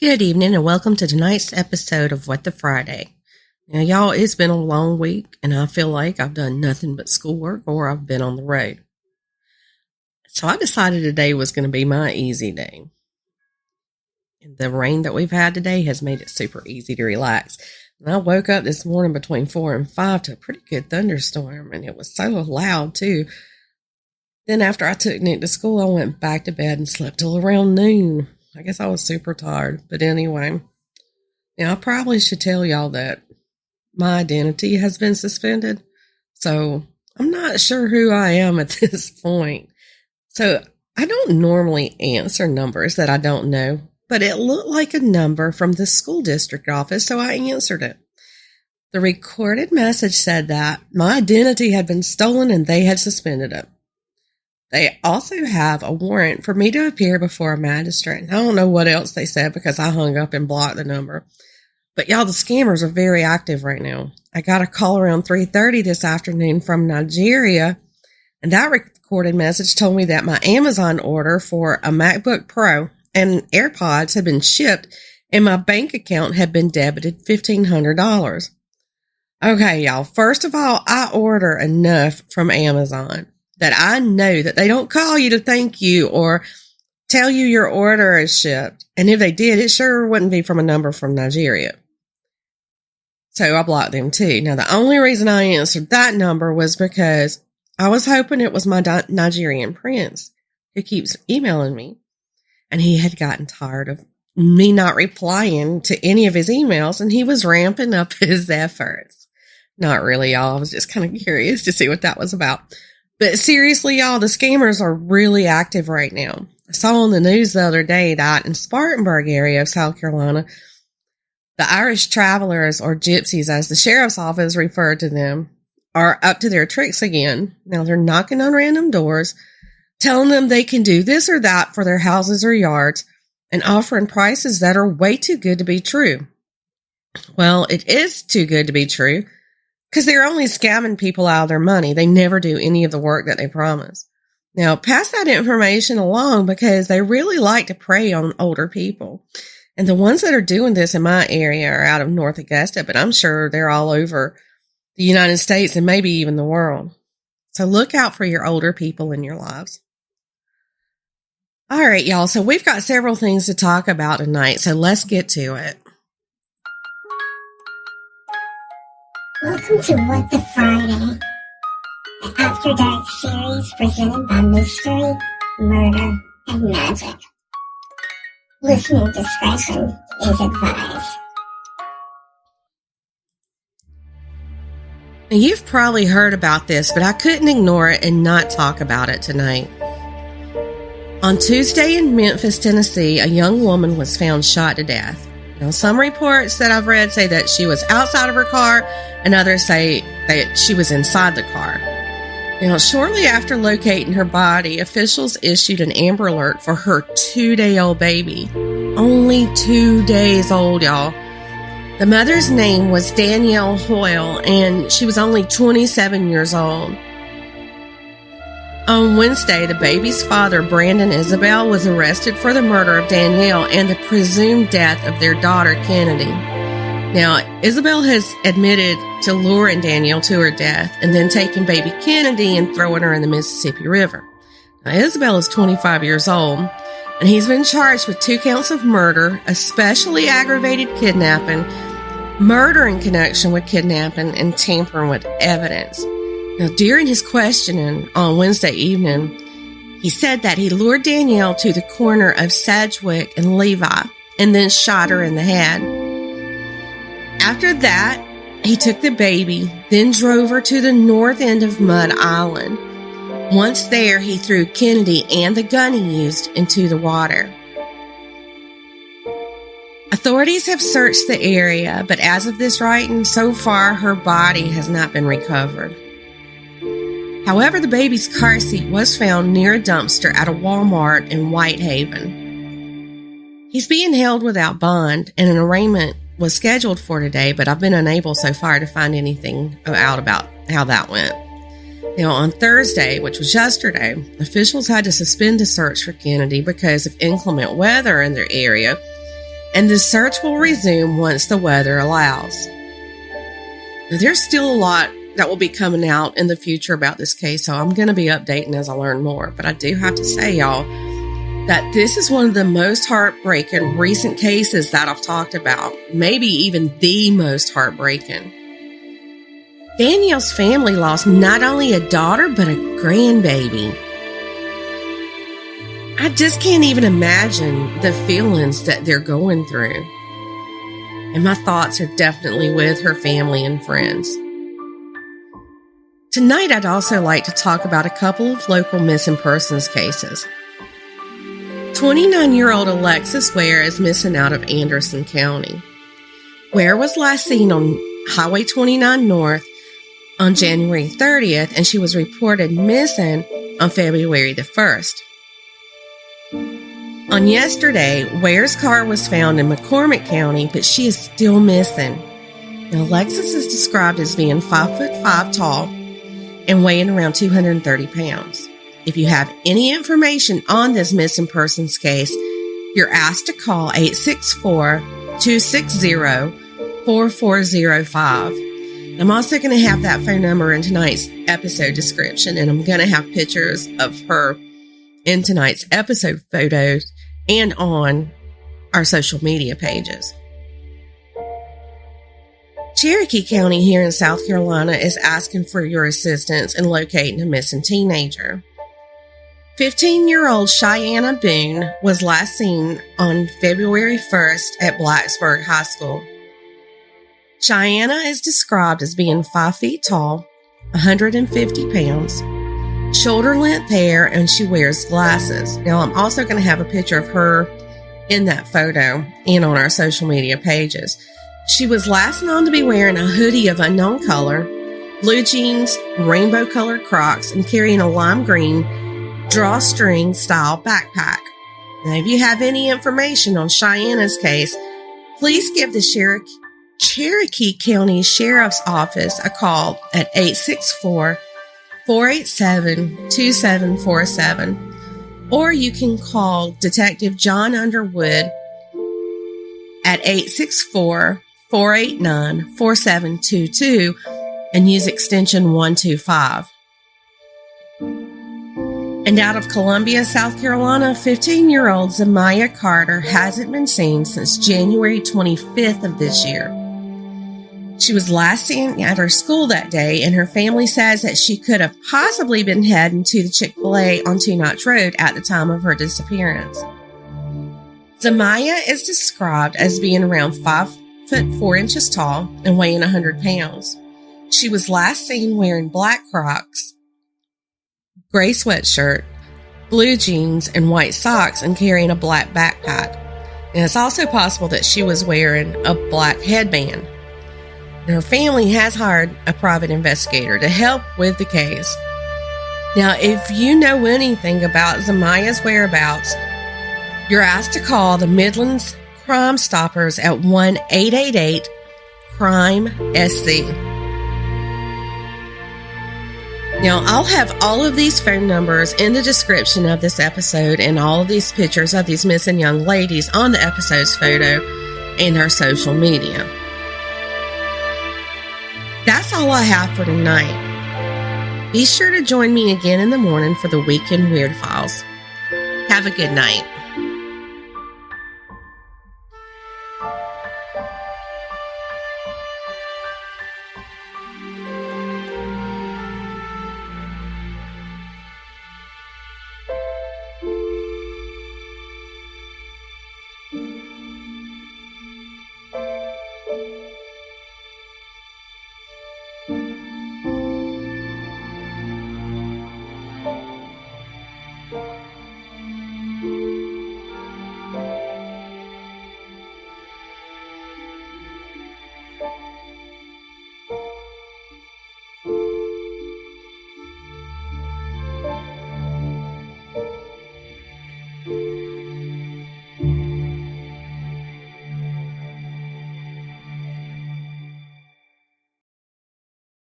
Good evening and welcome to tonight's episode of WTFriday. Now, y'all, it's been a long week and I feel like I've done nothing but schoolwork or I've been on the road. So I decided today was going to be my easy day. And the rain that we've had today has made it super easy to relax. And I woke up this morning between 4 and 5 to a pretty good thunderstorm, and it was so loud too. Then after I took Nick to school, I went back to bed and slept till around noon. I guess I was super tired. But anyway, I probably should tell y'all that my identity has been suspended. So I'm not sure who I am at this point. So I don't normally answer numbers that I don't know, but it looked like a number from the school district office, so I answered it. The recorded message said that my identity had been stolen and they had suspended it. They also have a warrant for me to appear before a magistrate. I don't know what else they said because I hung up and blocked the number. But y'all, the scammers are very active right now. I got a call around 3:30 this afternoon from Nigeria, and that recorded message told me that my Amazon order for a MacBook Pro and AirPods had been shipped and my bank account had been debited $1,500. Okay, y'all, first of all, I order enough from Amazon that I know that they don't call you to thank you or tell you your order is shipped. And if they did, it sure wouldn't be from a number from Nigeria. So I blocked them too. Now, the only reason I answered that number was because I was hoping it was my Nigerian prince who keeps emailing me. And he had gotten tired of me not replying to any of his emails, and he was ramping up his efforts. Not really, y'all. I was just kind of curious to see what that was about. But seriously, y'all, the scammers are really active right now. I saw on the news the other day that in Spartanburg area of South Carolina, the Irish travelers, or gypsies as the sheriff's office referred to them, are up to their tricks again. Now they're knocking on random doors, telling them they can do this or that for their houses or yards, and offering prices that are way too good to be true. Well, it is too good to be true, because they're only scamming people out of their money. They never do any of the work that they promise. Now, pass that information along because they really like to prey on older people. And the ones that are doing this in my area are out of North Augusta, but I'm sure they're all over the United States and maybe even the world. So look out for your older people in your lives. All right, y'all. So we've got several things to talk about tonight, so let's get to it. Welcome to WTFriday, the After Dark series presented by Mystery, Murder, and Magic. Listener discretion is advised. Now, you've probably heard about this, but I couldn't ignore it and not talk about it tonight. On Tuesday in Memphis, Tennessee, a young woman was found shot to death. Now, some reports that I've read say that she was outside of her car, and others say that she was inside the car. Now, shortly after locating her body, officials issued an Amber Alert for her 2-day-old baby. Only 2 days old, y'all. The mother's name was Danielle Hoyle, and she was only 27 years old. On Wednesday, the baby's father, Brandon Isabelle, was arrested for the murder of Danielle and the presumed death of their daughter, Kennedy. Now, Isabelle has admitted to luring Danielle to her death and then taking baby Kennedy and throwing her in the Mississippi River. Now, Isabelle is 25 years old, and he's been charged with 2 counts of murder, especially aggravated kidnapping, murder in connection with kidnapping, and tampering with evidence. Now, during his questioning on Wednesday evening, he said that he lured Danielle to the corner of Sedgwick and Levi and then shot her in the head. After that, he took the baby, then drove her to the north end of Mud Island. Once there, he threw Kennedy and the gun he used into the water. Authorities have searched the area, but as of this writing, so far her body has not been recovered. However, the baby's car seat was found near a dumpster at a Walmart in Whitehaven. He's being held without bond, and an arraignment was scheduled for today, but I've been unable so far to find anything out about how that went. Now, on Thursday, which was yesterday, officials had to suspend the search for Kennedy because of inclement weather in their area, and the search will resume once the weather allows. Now, there's still a lot that will be coming out in the future about this case, so I'm going to be updating as I learn more. But I do have to say, y'all, that this is one of the most heartbreaking recent cases that I've talked about, maybe even the most heartbreaking. Danielle's family lost not only a daughter, but a grandbaby. I just can't even imagine the feelings that they're going through. And my thoughts are definitely with her family and friends. Tonight, I'd also like to talk about a couple of local missing persons cases. 29-year-old Alexis Ware is missing out of Anderson County. Ware was last seen on Highway 29 North on January 30th, and she was reported missing on February the 1st. On yesterday, Ware's car was found in McCormick County, but she is still missing. Now, Alexis is described as being 5'5" tall and weighing around 230 pounds. If you have any information on this missing persons case, you're asked to call 864-260-4405. I'm also going to have that phone number in tonight's episode description, and I'm going to have pictures of her in tonight's episode photos and on our social media pages. Cherokee County here in South Carolina is asking for your assistance in locating a missing teenager. 15-year-old Shyanna Boone was last seen on February 1st at Blacksburg High School. Shyanna is described as being 5 feet tall, 150 pounds, shoulder-length hair, and she wears glasses. Now, I'm also going to have a picture of her in that photo and on our social media pages. She was last known to be wearing a hoodie of unknown color, blue jeans, rainbow-colored Crocs, and carrying a lime green drawstring-style backpack. Now, if you have any information on Shyanna's case, please give the Cherokee County Sheriff's Office a call at 864-487-2747, or you can call Detective John Underwood at 864-489-4722 and use extension 125. And out of Columbia, South Carolina, 15-year-old Zamaya Carter hasn't been seen since January 25th of this year. She was last seen at her school that day, and her family says that she could have possibly been heading to the Chick-fil-A on Two Notch Road at the time of her disappearance. Zamaya is described as being around 5'4" tall and weighing 100 pounds. She was last seen wearing black Crocs, gray sweatshirt, blue jeans, and white socks, and carrying a black backpack. And it's also possible that she was wearing a black headband. And her family has hired a private investigator to help with the case. Now, if you know anything about Zamaya's whereabouts, you're asked to call the Midlands Crime Stoppers at 1-888-CRIME-SC. Now, I'll have all of these phone numbers in the description of this episode and all of these pictures of these missing young ladies on the episode's photo and our social media. That's all I have for tonight. Be sure to join me again in the morning for the Weekend Weird Files. Have a good night.